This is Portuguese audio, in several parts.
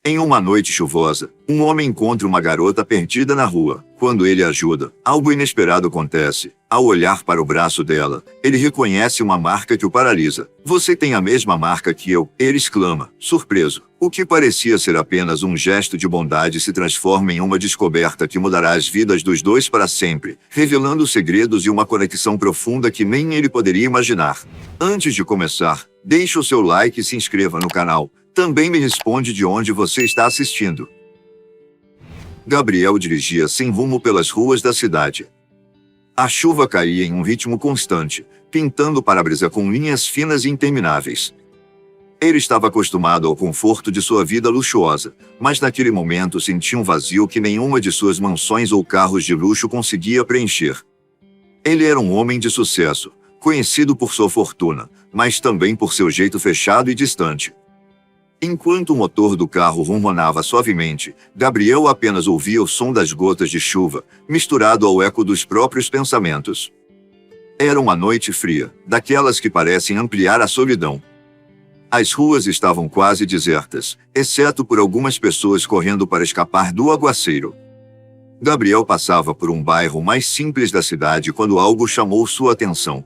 Em uma noite chuvosa, um homem encontra uma garota perdida na rua. Quando ele a ajuda, algo inesperado acontece. Ao olhar para o braço dela, ele reconhece uma marca que o paralisa. "Você tem a mesma marca que eu", ele exclama, surpreso. O que parecia ser apenas um gesto de bondade se transforma em uma descoberta que mudará as vidas dos dois para sempre, revelando segredos e uma conexão profunda que nem ele poderia imaginar. Antes de começar, deixe o seu like e se inscreva no canal. Também me responde de onde você está assistindo. Gabriel dirigia sem rumo pelas ruas da cidade. A chuva caía em um ritmo constante, pintando o para-brisa com linhas finas e intermináveis. Ele estava acostumado ao conforto de sua vida luxuosa, mas naquele momento sentia um vazio que nenhuma de suas mansões ou carros de luxo conseguia preencher. Ele era um homem de sucesso, conhecido por sua fortuna, mas também por seu jeito fechado e distante. Enquanto o motor do carro ronronava suavemente, Gabriel apenas ouvia o som das gotas de chuva, misturado ao eco dos próprios pensamentos. Era uma noite fria, daquelas que parecem ampliar a solidão. As ruas estavam quase desertas, exceto por algumas pessoas correndo para escapar do aguaceiro. Gabriel passava por um bairro mais simples da cidade quando algo chamou sua atenção.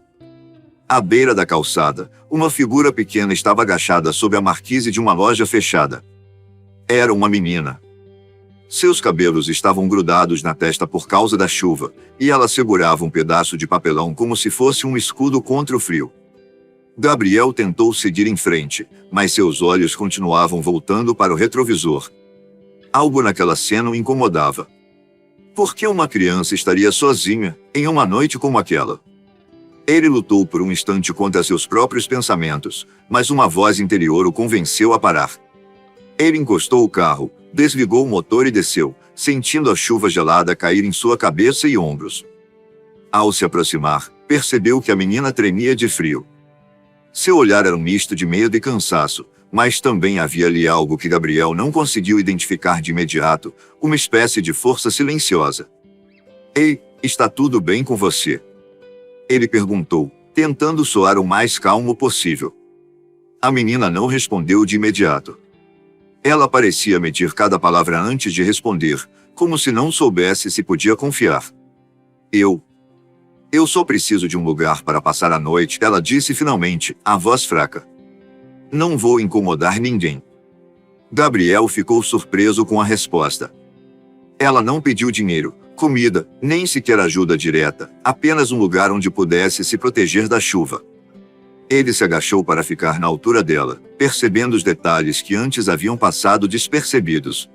À beira da calçada, uma figura pequena estava agachada sob a marquise de uma loja fechada. Era uma menina. Seus cabelos estavam grudados na testa por causa da chuva, e ela segurava um pedaço de papelão como se fosse um escudo contra o frio. Gabriel tentou seguir em frente, mas seus olhos continuavam voltando para o retrovisor. Algo naquela cena o incomodava. Por que uma criança estaria sozinha, em uma noite como aquela? Ele lutou por um instante contra seus próprios pensamentos, mas uma voz interior o convenceu a parar. Ele encostou o carro, desligou o motor e desceu, sentindo a chuva gelada cair em sua cabeça e ombros. Ao se aproximar, percebeu que a menina tremia de frio. Seu olhar era um misto de medo e cansaço, mas também havia ali algo que Gabriel não conseguiu identificar de imediato, uma espécie de força silenciosa. "Ei, está tudo bem com você?" Ele perguntou, tentando soar o mais calmo possível. A menina não respondeu de imediato. Ela parecia medir cada palavra antes de responder, como se não soubesse se podia confiar. Eu só preciso de um lugar para passar a noite", ela disse finalmente, a voz fraca. "Não vou incomodar ninguém." Gabriel ficou surpreso com a resposta. Ela não pediu dinheiro, comida, nem sequer ajuda direta, apenas um lugar onde pudesse se proteger da chuva. Ele se agachou para ficar na altura dela, percebendo os detalhes que antes haviam passado despercebidos.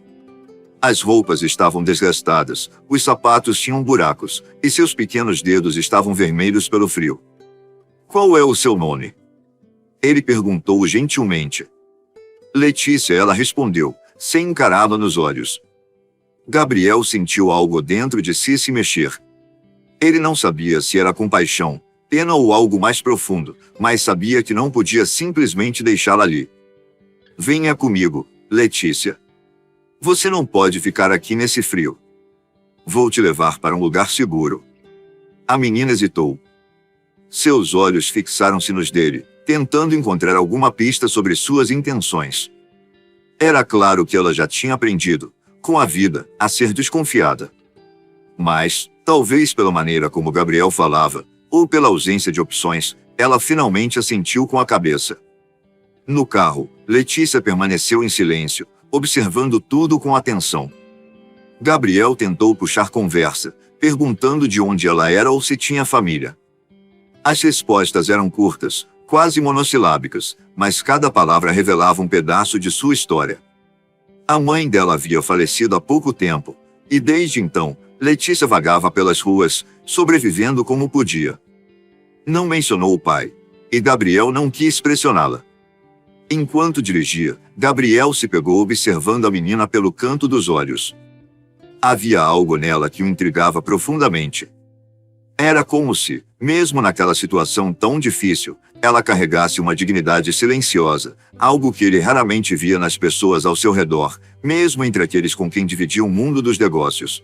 As roupas estavam desgastadas, os sapatos tinham buracos, e seus pequenos dedos estavam vermelhos pelo frio. "Qual é o seu nome?" ele perguntou gentilmente. "Letícia", ela respondeu, sem encará-lo nos olhos. Gabriel sentiu algo dentro de si se mexer. Ele não sabia se era compaixão, pena ou algo mais profundo, mas sabia que não podia simplesmente deixá-la ali. "Venha comigo, Letícia. Você não pode ficar aqui nesse frio. Vou te levar para um lugar seguro." A menina hesitou. Seus olhos fixaram-se nos dele, tentando encontrar alguma pista sobre suas intenções. Era claro que ela já tinha aprendido, com a vida, a ser desconfiada. Mas, talvez pela maneira como Gabriel falava, ou pela ausência de opções, ela finalmente assentiu com a cabeça. No carro, Letícia permaneceu em silêncio, observando tudo com atenção. Gabriel tentou puxar conversa, perguntando de onde ela era ou se tinha família. As respostas eram curtas, quase monossilábicas, mas cada palavra revelava um pedaço de sua história. A mãe dela havia falecido há pouco tempo, e desde então, Letícia vagava pelas ruas, sobrevivendo como podia. Não mencionou o pai, e Gabriel não quis pressioná-la. Enquanto dirigia, Gabriel se pegou observando a menina pelo canto dos olhos. Havia algo nela que o intrigava profundamente. Era como se, mesmo naquela situação tão difícil, ela carregasse uma dignidade silenciosa, algo que ele raramente via nas pessoas ao seu redor, mesmo entre aqueles com quem dividia o mundo dos negócios.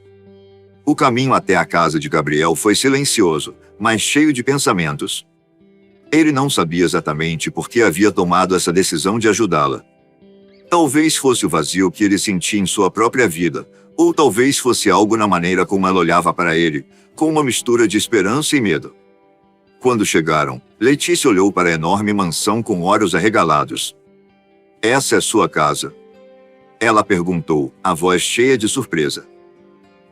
O caminho até a casa de Gabriel foi silencioso, mas cheio de pensamentos. Ele não sabia exatamente por que havia tomado essa decisão de ajudá-la. Talvez fosse o vazio que ele sentia em sua própria vida, ou talvez fosse algo na maneira como ela olhava para ele, com uma mistura de esperança e medo. Quando chegaram, Letícia olhou para a enorme mansão com olhos arregalados. Essa é sua casa? Ela perguntou, a voz cheia de surpresa.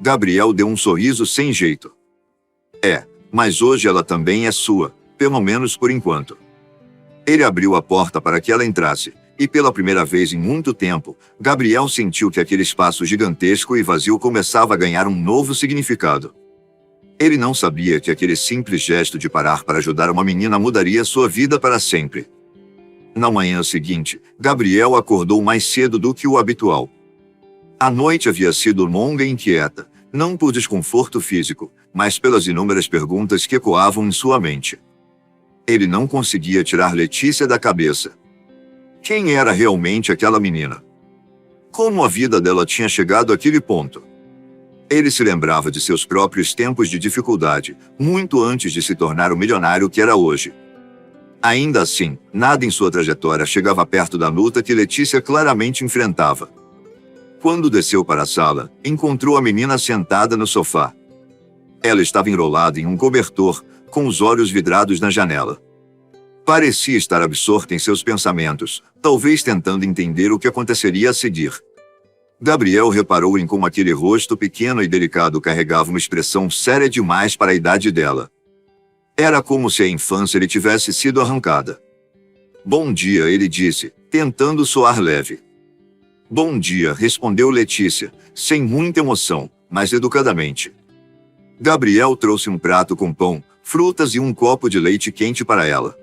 Gabriel deu um sorriso sem jeito. É, mas hoje ela também é sua, pelo menos por enquanto. Ele abriu a porta para que ela entrasse, e pela primeira vez em muito tempo, Gabriel sentiu que aquele espaço gigantesco e vazio começava a ganhar um novo significado. Ele não sabia que aquele simples gesto de parar para ajudar uma menina mudaria sua vida para sempre. Na manhã seguinte, Gabriel acordou mais cedo do que o habitual. A noite havia sido longa e inquieta, não por desconforto físico, mas pelas inúmeras perguntas que ecoavam em sua mente. Ele não conseguia tirar Letícia da cabeça. Quem era realmente aquela menina? Como a vida dela tinha chegado àquele ponto? Ele se lembrava de seus próprios tempos de dificuldade, muito antes de se tornar o milionário que era hoje. Ainda assim, nada em sua trajetória chegava perto da luta que Letícia claramente enfrentava. Quando desceu para a sala, encontrou a menina sentada no sofá. Ela estava enrolada em um cobertor, com os olhos vidrados na janela. Parecia estar absorta em seus pensamentos, talvez tentando entender o que aconteceria a seguir. Gabriel reparou em como aquele rosto pequeno e delicado carregava uma expressão séria demais para a idade dela. Era como se a infância lhe tivesse sido arrancada. Bom dia, ele disse, tentando soar leve. Bom dia, respondeu Letícia, sem muita emoção, mas educadamente. Gabriel trouxe um prato com pão, frutas e um copo de leite quente para ela.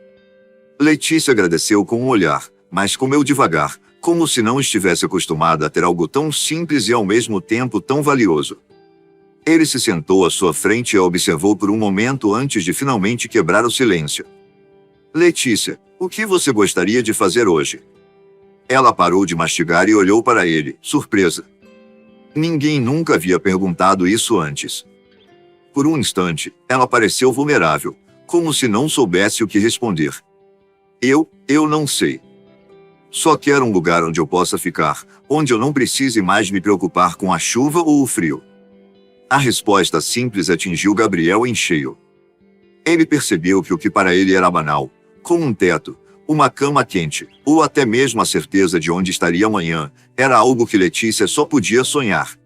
Letícia agradeceu com um olhar, mas comeu devagar, como se não estivesse acostumada a ter algo tão simples e ao mesmo tempo tão valioso. Ele se sentou à sua frente e a observou por um momento antes de finalmente quebrar o silêncio. Letícia, o que você gostaria de fazer hoje? Ela parou de mastigar e olhou para ele, surpresa. Ninguém nunca havia perguntado isso antes. Por um instante, ela pareceu vulnerável, como se não soubesse o que responder. Eu não sei. Só quero um lugar onde eu possa ficar, onde eu não precise mais me preocupar com a chuva ou o frio. A resposta simples atingiu Gabriel em cheio. Ele percebeu que o que para ele era banal, como um teto, uma cama quente, ou até mesmo a certeza de onde estaria amanhã, era algo que Letícia só podia sonhar.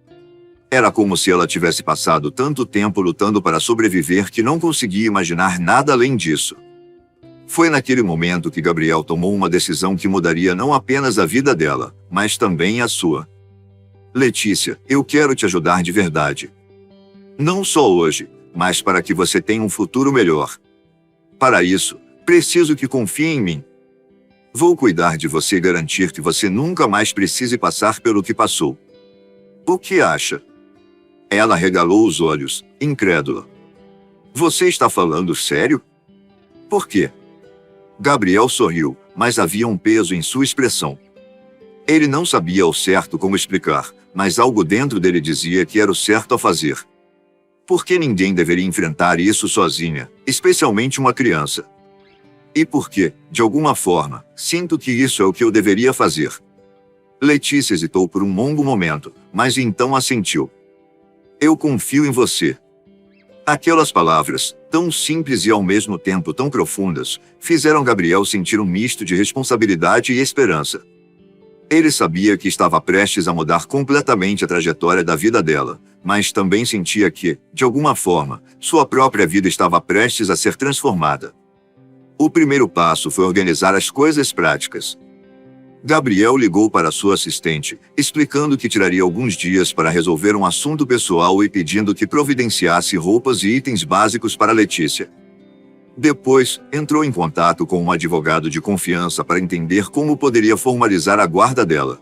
Era como se ela tivesse passado tanto tempo lutando para sobreviver que não conseguia imaginar nada além disso. Foi naquele momento que Gabriel tomou uma decisão que mudaria não apenas a vida dela, mas também a sua. Letícia, eu quero te ajudar de verdade. Não só hoje, mas para que você tenha um futuro melhor. Para isso, preciso que confie em mim. Vou cuidar de você e garantir que você nunca mais precise passar pelo que passou. O que acha? Ela regalou os olhos, incrédula. Você está falando sério? Por quê? Gabriel sorriu, mas havia um peso em sua expressão. Ele não sabia ao certo como explicar, mas algo dentro dele dizia que era o certo a fazer. Por que ninguém deveria enfrentar isso sozinha, especialmente uma criança? E por que, de alguma forma, sinto que isso é o que eu deveria fazer. Letícia hesitou por um longo momento, mas então assentiu. Eu confio em você. Aquelas palavras, tão simples e ao mesmo tempo tão profundas, fizeram Gabriel sentir um misto de responsabilidade e esperança. Ele sabia que estava prestes a mudar completamente a trajetória da vida dela, mas também sentia que, de alguma forma, sua própria vida estava prestes a ser transformada. O primeiro passo foi organizar as coisas práticas. Gabriel ligou para sua assistente, explicando que tiraria alguns dias para resolver um assunto pessoal e pedindo que providenciasse roupas e itens básicos para Letícia. Depois, entrou em contato com um advogado de confiança para entender como poderia formalizar a guarda dela.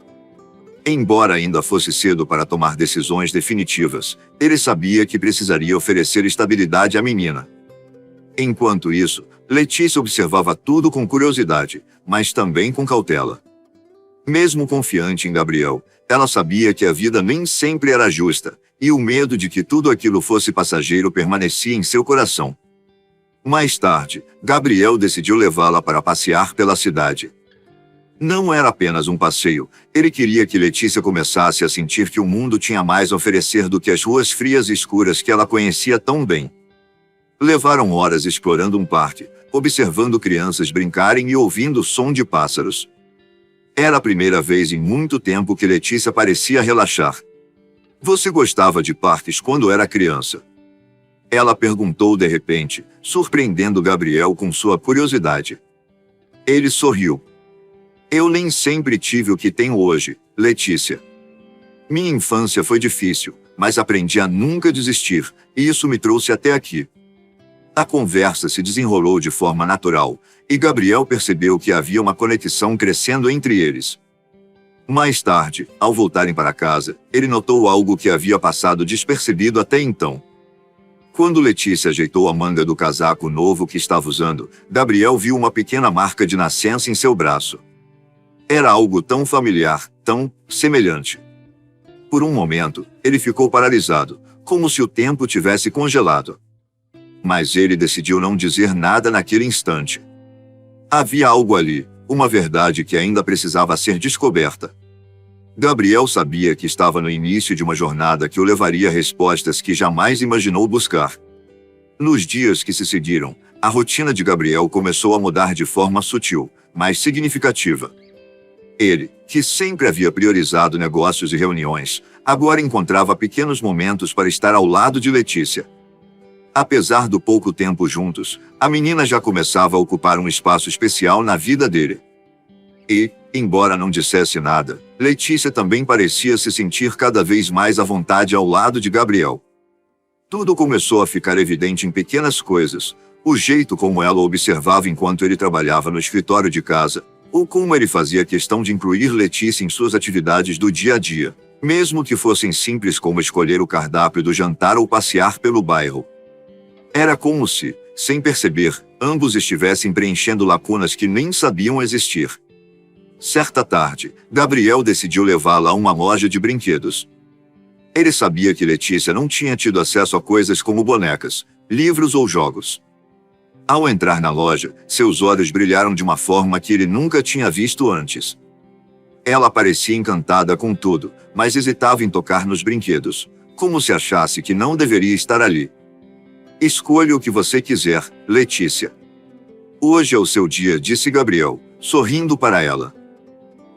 Embora ainda fosse cedo para tomar decisões definitivas, ele sabia que precisaria oferecer estabilidade à menina. Enquanto isso, Letícia observava tudo com curiosidade, mas também com cautela. Mesmo confiante em Gabriel, ela sabia que a vida nem sempre era justa, e o medo de que tudo aquilo fosse passageiro permanecia em seu coração. Mais tarde, Gabriel decidiu levá-la para passear pela cidade. Não era apenas um passeio, ele queria que Letícia começasse a sentir que o mundo tinha mais a oferecer do que as ruas frias e escuras que ela conhecia tão bem. Levaram horas explorando um parque, observando crianças brincarem e ouvindo o som de pássaros. Era a primeira vez em muito tempo que Letícia parecia relaxar. Você gostava de parques quando era criança? Ela perguntou de repente, surpreendendo Gabriel com sua curiosidade. Ele sorriu. Eu nem sempre tive o que tenho hoje, Letícia. Minha infância foi difícil, mas aprendi a nunca desistir, e isso me trouxe até aqui. A conversa se desenrolou de forma natural, e Gabriel percebeu que havia uma conexão crescendo entre eles. Mais tarde, ao voltarem para casa, ele notou algo que havia passado despercebido até então. Quando Letícia ajeitou a manga do casaco novo que estava usando, Gabriel viu uma pequena marca de nascença em seu braço. Era algo tão familiar, tão semelhante. Por um momento, ele ficou paralisado, como se o tempo tivesse congelado. Mas ele decidiu não dizer nada naquele instante. Havia algo ali, uma verdade que ainda precisava ser descoberta. Gabriel sabia que estava no início de uma jornada que o levaria a respostas que jamais imaginou buscar. Nos dias que se seguiram, a rotina de Gabriel começou a mudar de forma sutil, mas significativa. Ele, que sempre havia priorizado negócios e reuniões, agora encontrava pequenos momentos para estar ao lado de Letícia. Apesar do pouco tempo juntos, a menina já começava a ocupar um espaço especial na vida dele. E, embora não dissesse nada, Letícia também parecia se sentir cada vez mais à vontade ao lado de Gabriel. Tudo começou a ficar evidente em pequenas coisas, o jeito como ela o observava enquanto ele trabalhava no escritório de casa, ou como ele fazia questão de incluir Letícia em suas atividades do dia a dia, mesmo que fossem simples como escolher o cardápio do jantar ou passear pelo bairro. Era como se, sem perceber, ambos estivessem preenchendo lacunas que nem sabiam existir. Certa tarde, Gabriel decidiu levá-la a uma loja de brinquedos. Ele sabia que Letícia não tinha tido acesso a coisas como bonecas, livros ou jogos. Ao entrar na loja, seus olhos brilharam de uma forma que ele nunca tinha visto antes. Ela parecia encantada com tudo, mas hesitava em tocar nos brinquedos, como se achasse que não deveria estar ali. Escolha o que você quiser, Letícia. Hoje é o seu dia, disse Gabriel, sorrindo para ela.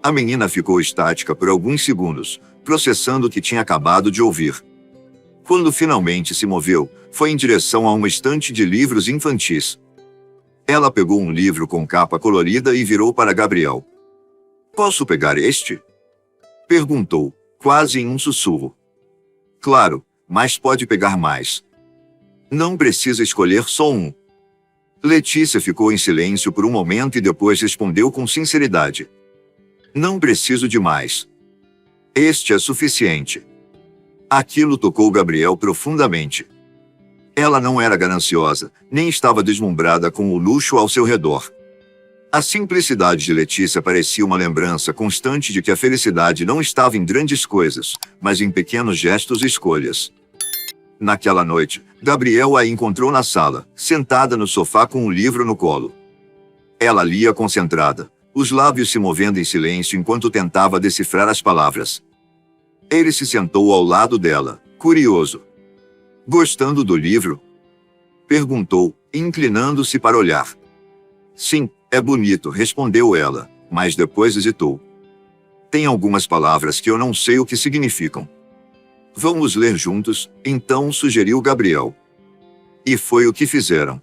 A menina ficou estática por alguns segundos, processando o que tinha acabado de ouvir. Quando finalmente se moveu, foi em direção a uma estante de livros infantis. Ela pegou um livro com capa colorida e virou para Gabriel. Posso pegar este? Perguntou, quase em um sussurro. Claro, mas pode pegar mais. Não precisa escolher só um. Letícia ficou em silêncio por um momento e depois respondeu com sinceridade. Não preciso de mais. Este é suficiente. Aquilo tocou Gabriel profundamente. Ela não era gananciosa, nem estava deslumbrada com o luxo ao seu redor. A simplicidade de Letícia parecia uma lembrança constante de que a felicidade não estava em grandes coisas, mas em pequenos gestos e escolhas. Naquela noite, Gabriel a encontrou na sala, sentada no sofá com um livro no colo. Ela lia concentrada, os lábios se movendo em silêncio enquanto tentava decifrar as palavras. Ele se sentou ao lado dela, curioso. Gostando do livro? Perguntou, inclinando-se para olhar. Sim, é bonito, respondeu ela, mas depois hesitou. Tem algumas palavras que eu não sei o que significam. Vamos ler juntos, então sugeriu Gabriel. E foi o que fizeram.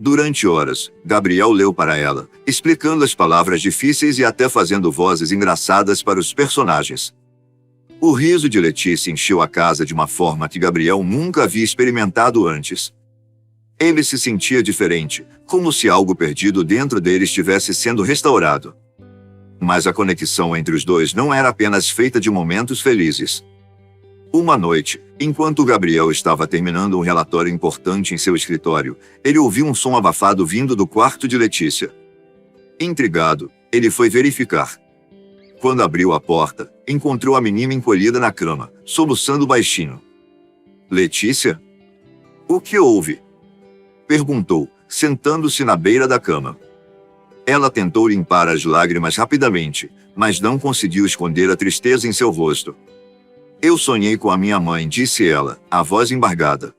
Durante horas, Gabriel leu para ela, explicando as palavras difíceis e até fazendo vozes engraçadas para os personagens. O riso de Letícia encheu a casa de uma forma que Gabriel nunca havia experimentado antes. Ele se sentia diferente, como se algo perdido dentro dele estivesse sendo restaurado. Mas a conexão entre os dois não era apenas feita de momentos felizes. Uma noite, enquanto Gabriel estava terminando um relatório importante em seu escritório, ele ouviu um som abafado vindo do quarto de Letícia. Intrigado, ele foi verificar. Quando abriu a porta, encontrou a menina encolhida na cama, soluçando baixinho. Letícia? O que houve? Perguntou, sentando-se na beira da cama. Ela tentou limpar as lágrimas rapidamente, mas não conseguiu esconder a tristeza em seu rosto. Eu sonhei com a minha mãe, disse ela, a voz embargada.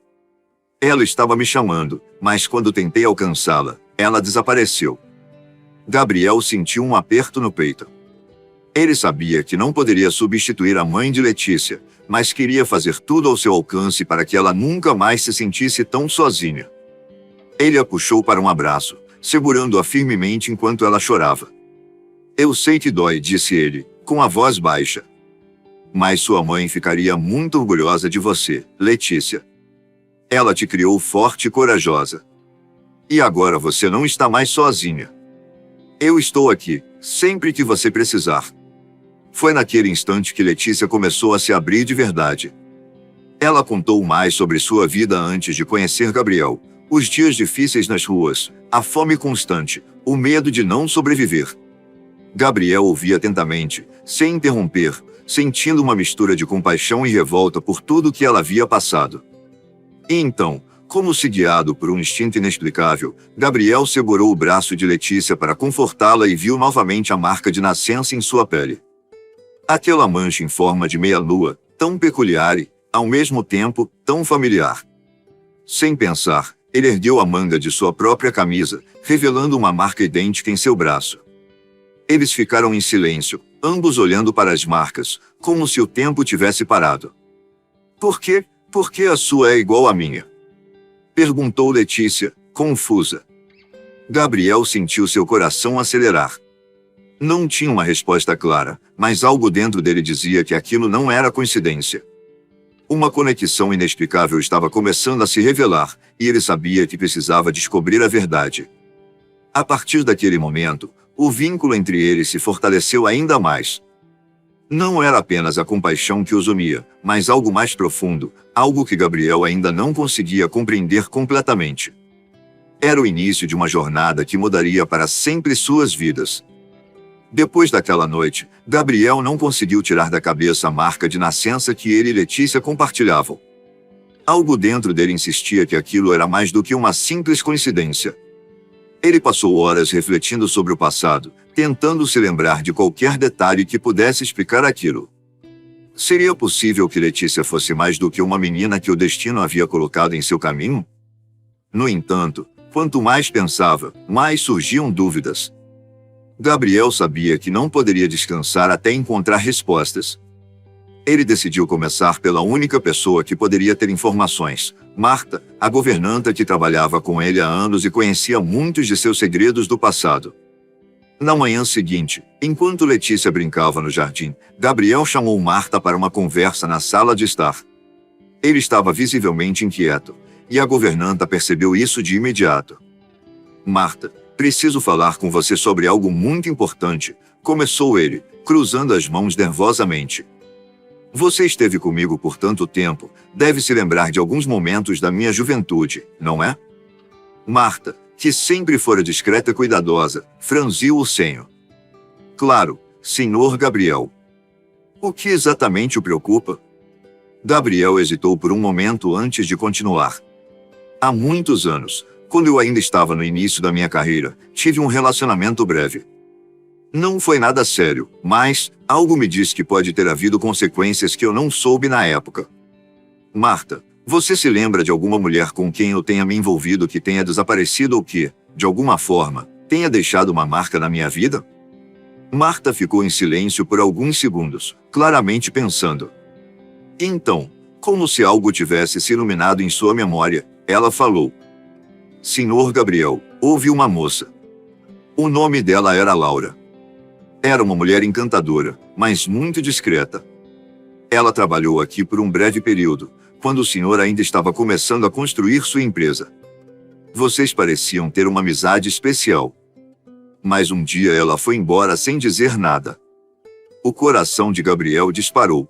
Ela estava me chamando, mas quando tentei alcançá-la, ela desapareceu. Gabriel sentiu um aperto no peito. Ele sabia que não poderia substituir a mãe de Letícia, mas queria fazer tudo ao seu alcance para que ela nunca mais se sentisse tão sozinha. Ele a puxou para um abraço, segurando-a firmemente enquanto ela chorava. Eu sei que dói, disse ele, com a voz baixa. Mas sua mãe ficaria muito orgulhosa de você, Letícia. Ela te criou forte e corajosa. E agora você não está mais sozinha. Eu estou aqui, sempre que você precisar. Foi naquele instante que Letícia começou a se abrir de verdade. Ela contou mais sobre sua vida antes de conhecer Gabriel, os dias difíceis nas ruas, a fome constante, o medo de não sobreviver. Gabriel ouvia atentamente, sem interromper, sentindo uma mistura de compaixão e revolta por tudo que ela havia passado. E então, como se guiado por um instinto inexplicável, Gabriel segurou o braço de Letícia para confortá-la e viu novamente a marca de nascença em sua pele. Aquela mancha em forma de meia-lua, tão peculiar e, ao mesmo tempo, tão familiar. Sem pensar, ele ergueu a manga de sua própria camisa, revelando uma marca idêntica em seu braço. Eles ficaram em silêncio, ambos olhando para as marcas, como se o tempo tivesse parado. Por quê? Por que a sua é igual à minha? Perguntou Letícia, confusa. Gabriel sentiu seu coração acelerar. Não tinha uma resposta clara, mas algo dentro dele dizia que aquilo não era coincidência. Uma conexão inexplicável estava começando a se revelar, e ele sabia que precisava descobrir a verdade. A partir daquele momento, o vínculo entre eles se fortaleceu ainda mais. Não era apenas a compaixão que os unia, mas algo mais profundo, algo que Gabriel ainda não conseguia compreender completamente. Era o início de uma jornada que mudaria para sempre suas vidas. Depois daquela noite, Gabriel não conseguiu tirar da cabeça a marca de nascença que ele e Letícia compartilhavam. Algo dentro dele insistia que aquilo era mais do que uma simples coincidência. Ele passou horas refletindo sobre o passado, tentando se lembrar de qualquer detalhe que pudesse explicar aquilo. Seria possível que Letícia fosse mais do que uma menina que o destino havia colocado em seu caminho? No entanto, quanto mais pensava, mais surgiam dúvidas. Gabriel sabia que não poderia descansar até encontrar respostas. Ele decidiu começar pela única pessoa que poderia ter informações, Marta, a governanta que trabalhava com ele há anos e conhecia muitos de seus segredos do passado. Na manhã seguinte, enquanto Letícia brincava no jardim, Gabriel chamou Marta para uma conversa na sala de estar. Ele estava visivelmente inquieto, e a governanta percebeu isso de imediato. Marta, preciso falar com você sobre algo muito importante, começou ele, cruzando as mãos nervosamente. Você esteve comigo por tanto tempo, deve se lembrar de alguns momentos da minha juventude, não é? Marta, que sempre fora discreta e cuidadosa, franziu o senho. Claro, senhor Gabriel. O que exatamente o preocupa? Gabriel hesitou por um momento antes de continuar. Há muitos anos, quando eu ainda estava no início da minha carreira, tive um relacionamento breve. Não foi nada sério, mas algo me diz que pode ter havido consequências que eu não soube na época. Marta, você se lembra de alguma mulher com quem eu tenha me envolvido que tenha desaparecido ou que, de alguma forma, tenha deixado uma marca na minha vida? Marta ficou em silêncio por alguns segundos, claramente pensando. Então, como se algo tivesse se iluminado em sua memória, ela falou. Senhor Gabriel, houve uma moça. O nome dela era Laura. Era uma mulher encantadora, mas muito discreta. Ela trabalhou aqui por um breve período, quando o senhor ainda estava começando a construir sua empresa. Vocês pareciam ter uma amizade especial. Mas um dia ela foi embora sem dizer nada. O coração de Gabriel disparou.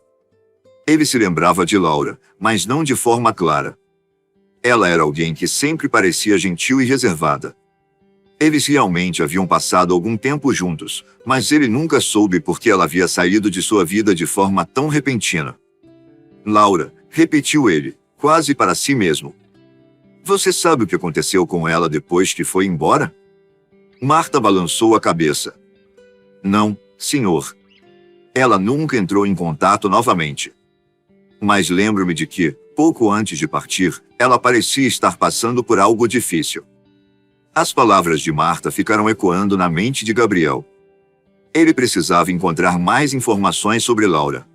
Ele se lembrava de Laura, mas não de forma clara. Ela era alguém que sempre parecia gentil e reservada. Eles realmente haviam passado algum tempo juntos, mas ele nunca soube por que ela havia saído de sua vida de forma tão repentina. Laura, repetiu ele, quase para si mesmo. Você sabe o que aconteceu com ela depois que foi embora? Marta balançou a cabeça. Não, senhor. Ela nunca entrou em contato novamente. Mas lembro-me de que, pouco antes de partir, ela parecia estar passando por algo difícil. As palavras de Marta ficaram ecoando na mente de Gabriel. Ele precisava encontrar mais informações sobre Laura.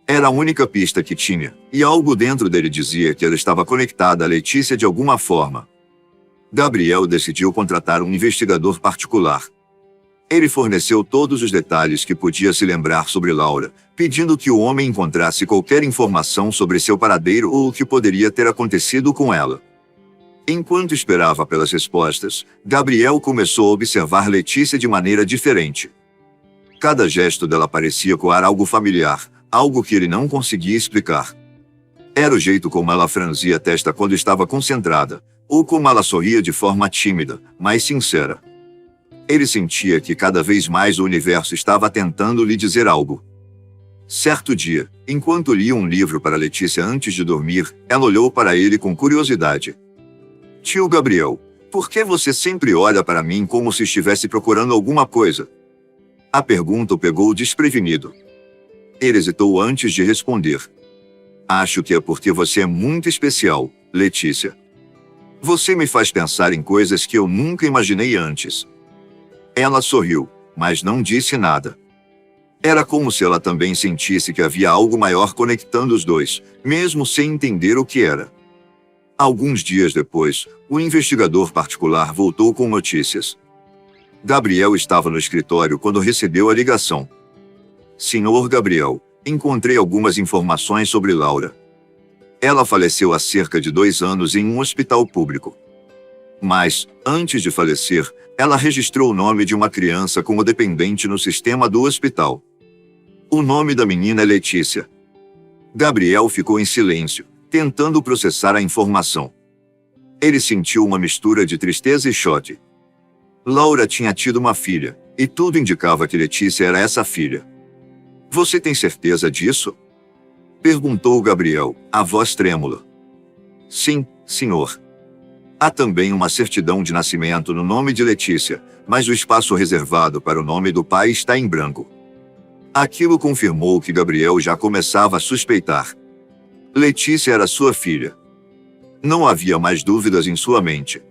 Era a única pista que tinha, e algo dentro dele dizia que ela estava conectada a Letícia de alguma forma. Gabriel decidiu contratar um investigador particular. Ele forneceu todos os detalhes que podia se lembrar sobre Laura, pedindo que o homem encontrasse qualquer informação sobre seu paradeiro ou o que poderia ter acontecido com ela. Enquanto esperava pelas respostas, Gabriel começou a observar Letícia de maneira diferente. Cada gesto dela parecia coar algo familiar, algo que ele não conseguia explicar. Era o jeito como ela franzia a testa quando estava concentrada, ou como ela sorria de forma tímida, mas sincera. Ele sentia que cada vez mais o universo estava tentando lhe dizer algo. Certo dia, enquanto lia um livro para Letícia antes de dormir, ela olhou para ele com curiosidade. Tio Gabriel, por que você sempre olha para mim como se estivesse procurando alguma coisa? A pergunta o pegou desprevenido. Ele hesitou antes de responder. Acho que é porque você é muito especial, Letícia. Você me faz pensar em coisas que eu nunca imaginei antes. Ela sorriu, mas não disse nada. Era como se ela também sentisse que havia algo maior conectando os dois, mesmo sem entender o que era. Alguns dias depois, o investigador particular voltou com notícias. Gabriel estava no escritório quando recebeu a ligação. Senhor Gabriel, encontrei algumas informações sobre Laura. Ela faleceu há cerca de 2 anos em um hospital público. Mas, antes de falecer, ela registrou o nome de uma criança como dependente no sistema do hospital. O nome da menina é Letícia. Gabriel ficou em silêncio, tentando processar a informação. Ele sentiu uma mistura de tristeza e choque. Laura tinha tido uma filha, e tudo indicava que Letícia era essa filha. Você tem certeza disso? Perguntou Gabriel, a voz trêmula. Sim, senhor. Há também uma certidão de nascimento no nome de Letícia, mas o espaço reservado para o nome do pai está em branco. Aquilo confirmou que Gabriel já começava a suspeitar. Letícia era sua filha. Não havia mais dúvidas em sua mente.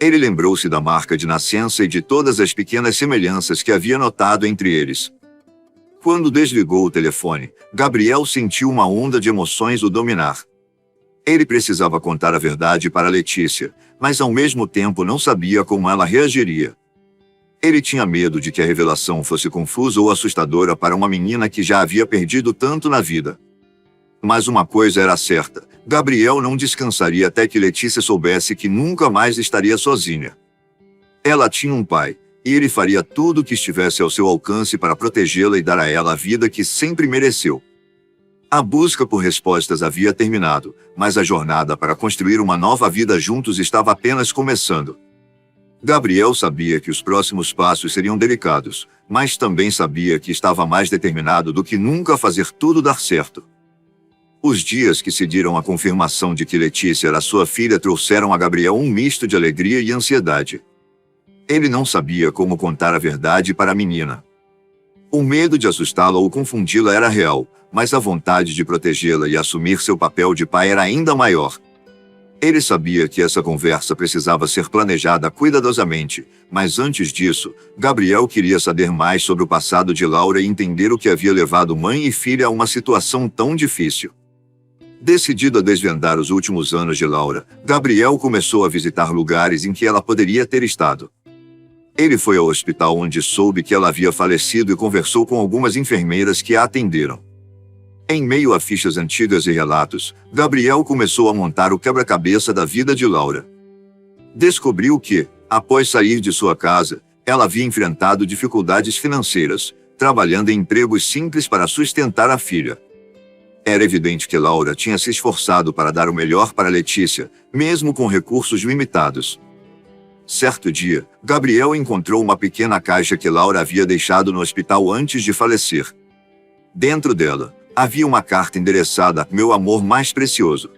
Ele lembrou-se da marca de nascença e de todas as pequenas semelhanças que havia notado entre eles. Quando desligou o telefone, Gabriel sentiu uma onda de emoções o dominar. Ele precisava contar a verdade para Letícia, mas ao mesmo tempo não sabia como ela reagiria. Ele tinha medo de que a revelação fosse confusa ou assustadora para uma menina que já havia perdido tanto na vida. Mas uma coisa era certa, Gabriel não descansaria até que Letícia soubesse que nunca mais estaria sozinha. Ela tinha um pai, e ele faria tudo o que estivesse ao seu alcance para protegê-la e dar a ela a vida que sempre mereceu. A busca por respostas havia terminado, mas a jornada para construir uma nova vida juntos estava apenas começando. Gabriel sabia que os próximos passos seriam delicados, mas também sabia que estava mais determinado do que nunca a fazer tudo dar certo. Os dias que seguiram a confirmação de que Letícia era sua filha trouxeram a Gabriel um misto de alegria e ansiedade. Ele não sabia como contar a verdade para a menina. O medo de assustá-la ou confundi-la era real, mas a vontade de protegê-la e assumir seu papel de pai era ainda maior. Ele sabia que essa conversa precisava ser planejada cuidadosamente, mas antes disso, Gabriel queria saber mais sobre o passado de Laura e entender o que havia levado mãe e filha a uma situação tão difícil. Decidido a desvendar os últimos anos de Laura, Gabriel começou a visitar lugares em que ela poderia ter estado. Ele foi ao hospital onde soube que ela havia falecido e conversou com algumas enfermeiras que a atenderam. Em meio a fichas antigas e relatos, Gabriel começou a montar o quebra-cabeça da vida de Laura. Descobriu que, após sair de sua casa, ela havia enfrentado dificuldades financeiras, trabalhando em empregos simples para sustentar a filha. Era evidente que Laura tinha se esforçado para dar o melhor para Letícia, mesmo com recursos limitados. Certo dia, Gabriel encontrou uma pequena caixa que Laura havia deixado no hospital antes de falecer. Dentro dela, havia uma carta endereçada a meu amor mais precioso.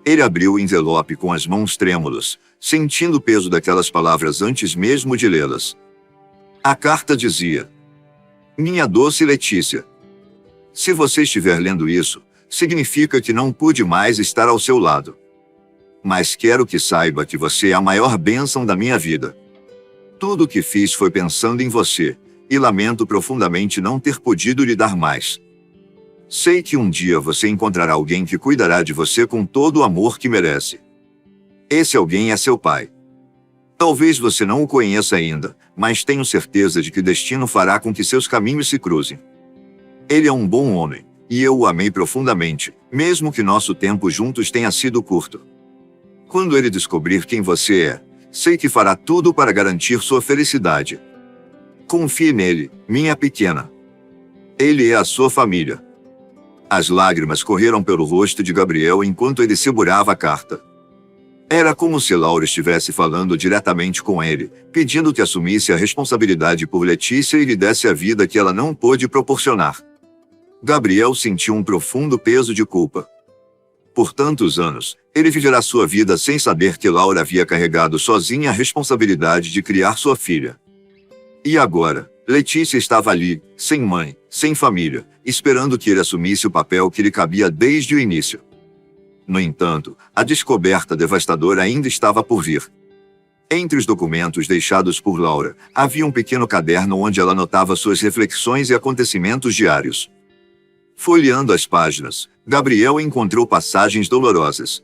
Ele abriu o envelope com as mãos trêmulas, sentindo o peso daquelas palavras antes mesmo de lê-las. A carta dizia: Minha doce Letícia, se você estiver lendo isso, significa que não pude mais estar ao seu lado. Mas quero que saiba que você é a maior bênção da minha vida. Tudo o que fiz foi pensando em você, e lamento profundamente não ter podido lhe dar mais. Sei que um dia você encontrará alguém que cuidará de você com todo o amor que merece. Esse alguém é seu pai. Talvez você não o conheça ainda, mas tenho certeza de que o destino fará com que seus caminhos se cruzem. Ele é um bom homem, e eu o amei profundamente, mesmo que nosso tempo juntos tenha sido curto. Quando ele descobrir quem você é, sei que fará tudo para garantir sua felicidade. Confie nele, minha pequena. Ele é a sua família. As lágrimas correram pelo rosto de Gabriel enquanto ele segurava a carta. Era como se Laura estivesse falando diretamente com ele, pedindo que assumisse a responsabilidade por Letícia e lhe desse a vida que ela não pôde proporcionar. Gabriel sentiu um profundo peso de culpa. Por tantos anos, ele viverá sua vida sem saber que Laura havia carregado sozinha a responsabilidade de criar sua filha. E agora, Letícia estava ali, sem mãe, sem família, esperando que ele assumisse o papel que lhe cabia desde o início. No entanto, a descoberta devastadora ainda estava por vir. Entre os documentos deixados por Laura, havia um pequeno caderno onde ela anotava suas reflexões e acontecimentos diários. Folheando as páginas, Gabriel encontrou passagens dolorosas.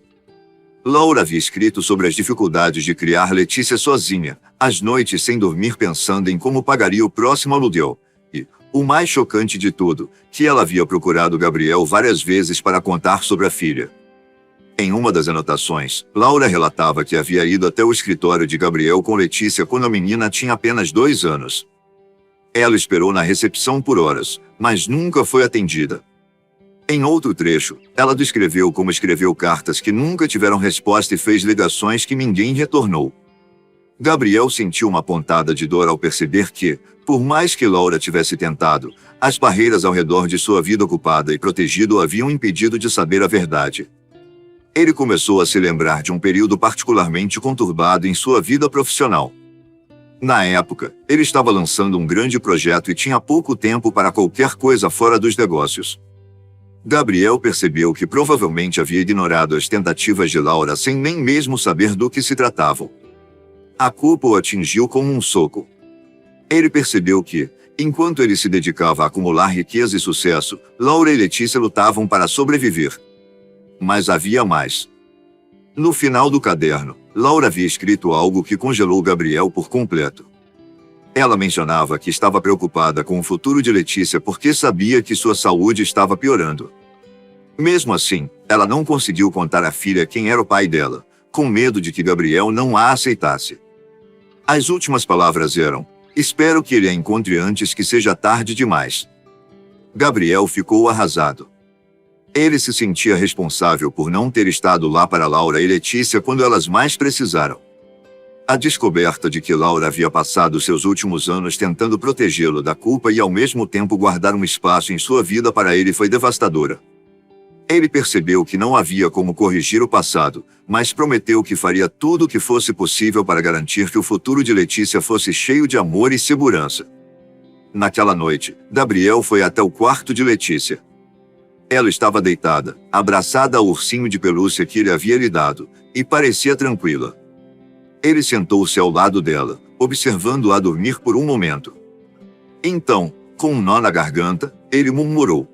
Laura havia escrito sobre as dificuldades de criar Letícia sozinha, as noites sem dormir pensando em como pagaria o próximo aluguel, e, o mais chocante de tudo, que ela havia procurado Gabriel várias vezes para contar sobre a filha. Em uma das anotações, Laura relatava que havia ido até o escritório de Gabriel com Letícia quando a menina tinha apenas 2 anos. Ela esperou na recepção por horas, mas nunca foi atendida. Em outro trecho, ela descreveu como escreveu cartas que nunca tiveram resposta e fez ligações que ninguém retornou. Gabriel sentiu uma pontada de dor ao perceber que, por mais que Laura tivesse tentado, as barreiras ao redor de sua vida ocupada e protegido o haviam impedido de saber a verdade. Ele começou a se lembrar de um período particularmente conturbado em sua vida profissional. Na época, ele estava lançando um grande projeto e tinha pouco tempo para qualquer coisa fora dos negócios. Gabriel percebeu que provavelmente havia ignorado as tentativas de Laura sem nem mesmo saber do que se tratavam. A culpa o atingiu como um soco. Ele percebeu que, enquanto ele se dedicava a acumular riqueza e sucesso, Laura e Letícia lutavam para sobreviver. Mas havia mais. No final do caderno, Laura havia escrito algo que congelou Gabriel por completo. Ela mencionava que estava preocupada com o futuro de Letícia porque sabia que sua saúde estava piorando. Mesmo assim, ela não conseguiu contar à filha quem era o pai dela, com medo de que Gabriel não a aceitasse. As últimas palavras eram: "Espero que ele a encontre antes que seja tarde demais." Gabriel ficou arrasado. Ele se sentia responsável por não ter estado lá para Laura e Letícia quando elas mais precisaram. A descoberta de que Laura havia passado seus últimos anos tentando protegê-lo da culpa e ao mesmo tempo guardar um espaço em sua vida para ele foi devastadora. Ele percebeu que não havia como corrigir o passado, mas prometeu que faria tudo o que fosse possível para garantir que o futuro de Letícia fosse cheio de amor e segurança. Naquela noite, Gabriel foi até o quarto de Letícia. Ela estava deitada, abraçada ao ursinho de pelúcia que ele havia lhe dado, e parecia tranquila. Ele sentou-se ao lado dela, observando-a dormir por um momento. Então, com um nó na garganta, ele murmurou: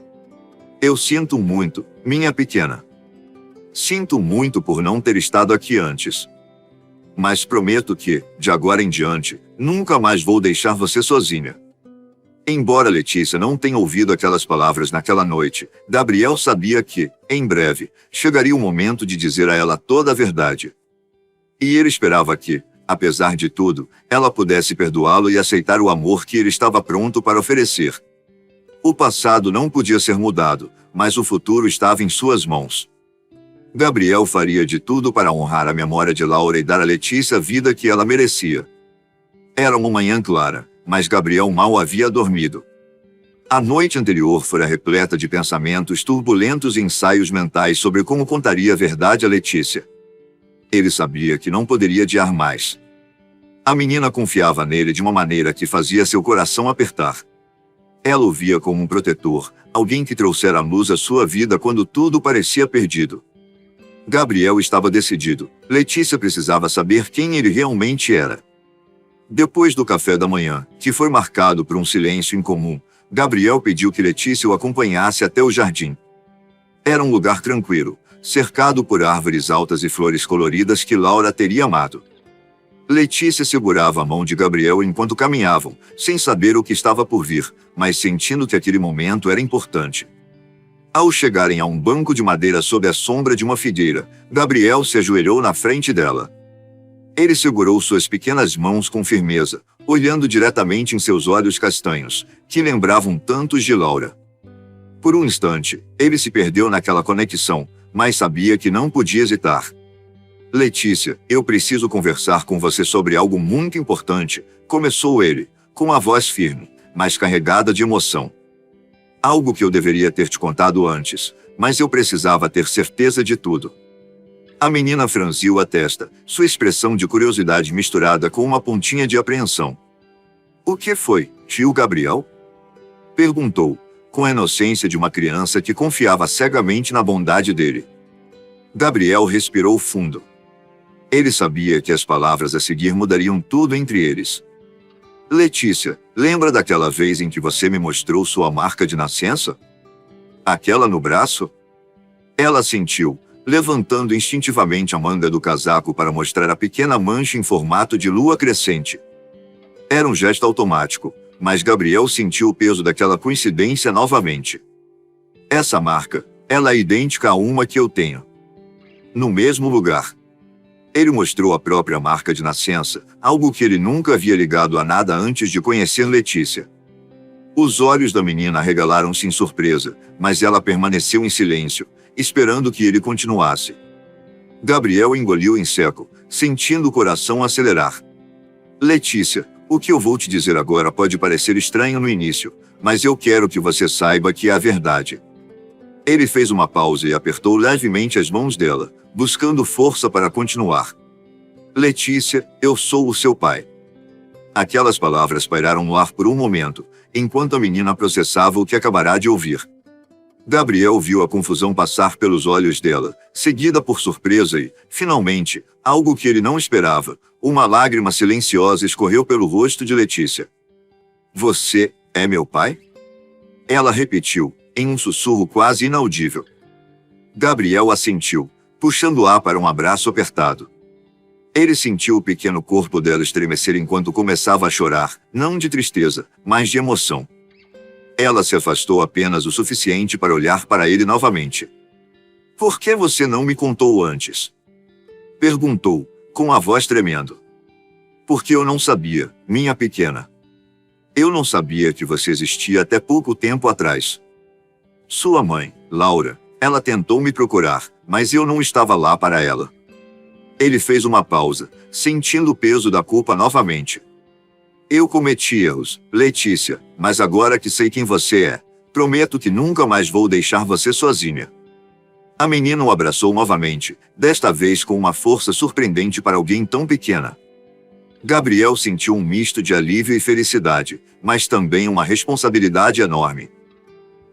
"Eu sinto muito, minha pequena. Sinto muito por não ter estado aqui antes. Mas prometo que, de agora em diante, nunca mais vou deixar você sozinha." Embora Letícia não tenha ouvido aquelas palavras naquela noite, Gabriel sabia que, em breve, chegaria o momento de dizer a ela toda a verdade. E ele esperava que, apesar de tudo, ela pudesse perdoá-lo e aceitar o amor que ele estava pronto para oferecer. O passado não podia ser mudado, mas o futuro estava em suas mãos. Gabriel faria de tudo para honrar a memória de Laura e dar a Letícia a vida que ela merecia. Era uma manhã clara, mas Gabriel mal havia dormido. A noite anterior fora repleta de pensamentos turbulentos e ensaios mentais sobre como contaria a verdade a Letícia. Ele sabia que não poderia adiar mais. A menina confiava nele de uma maneira que fazia seu coração apertar. Ela o via como um protetor, alguém que trouxera luz à sua vida quando tudo parecia perdido. Gabriel estava decidido. Letícia precisava saber quem ele realmente era. Depois do café da manhã, que foi marcado por um silêncio incomum, Gabriel pediu que Letícia o acompanhasse até o jardim. Era um lugar tranquilo, cercado por árvores altas e flores coloridas que Laura teria amado. Letícia segurava a mão de Gabriel enquanto caminhavam, sem saber o que estava por vir, mas sentindo que aquele momento era importante. Ao chegarem a um banco de madeira sob a sombra de uma figueira, Gabriel se ajoelhou na frente dela. Ele segurou suas pequenas mãos com firmeza, olhando diretamente em seus olhos castanhos, que lembravam tantos de Laura. Por um instante, ele se perdeu naquela conexão, mas sabia que não podia hesitar. Letícia, eu preciso conversar com você sobre algo muito importante, começou ele, com a voz firme, mas carregada de emoção. Algo que eu deveria ter te contado antes, mas eu precisava ter certeza de tudo. A menina franziu a testa, sua expressão de curiosidade misturada com uma pontinha de apreensão. O que foi, tio Gabriel? Perguntou, com a inocência de uma criança que confiava cegamente na bondade dele. Gabriel respirou fundo. Ele sabia que as palavras a seguir mudariam tudo entre eles. Letícia, lembra daquela vez em que você me mostrou sua marca de nascença? Aquela no braço? Ela sentiu, levantando instintivamente a manga do casaco para mostrar a pequena mancha em formato de lua crescente. Era um gesto automático, mas Gabriel sentiu o peso daquela coincidência novamente. Essa marca, ela é idêntica a uma que eu tenho. No mesmo lugar. Ele mostrou a própria marca de nascença, algo que ele nunca havia ligado a nada antes de conhecer Letícia. Os olhos da menina arregalaram-se em surpresa, mas ela permaneceu em silêncio, esperando que ele continuasse. Gabriel engoliu em seco, sentindo o coração acelerar. Letícia, o que eu vou te dizer agora pode parecer estranho no início, mas eu quero que você saiba que é a verdade. Ele fez uma pausa e apertou levemente as mãos dela, buscando força para continuar. Letícia, eu sou o seu pai. Aquelas palavras pairaram no ar por um momento, enquanto a menina processava o que acabará de ouvir. Gabriel viu a confusão passar pelos olhos dela, seguida por surpresa e, finalmente, algo que ele não esperava, uma lágrima silenciosa escorreu pelo rosto de Letícia. Você é meu pai? Ela repetiu, em um sussurro quase inaudível. Gabriel assentiu, puxando-a para um abraço apertado. Ele sentiu o pequeno corpo dela estremecer enquanto começava a chorar, não de tristeza, mas de emoção. Ela se afastou apenas o suficiente para olhar para ele novamente. Por que você não me contou antes? Perguntou, com a voz tremendo. Porque eu não sabia, minha pequena. Eu não sabia que você existia até pouco tempo atrás. Sua mãe, Laura, ela tentou me procurar, mas eu não estava lá para ela. Ele fez uma pausa, sentindo o peso da culpa novamente. Eu cometi erros, Letícia, mas agora que sei quem você é, prometo que nunca mais vou deixar você sozinha. A menina o abraçou novamente, desta vez com uma força surpreendente para alguém tão pequena. Gabriel sentiu um misto de alívio e felicidade, mas também uma responsabilidade enorme.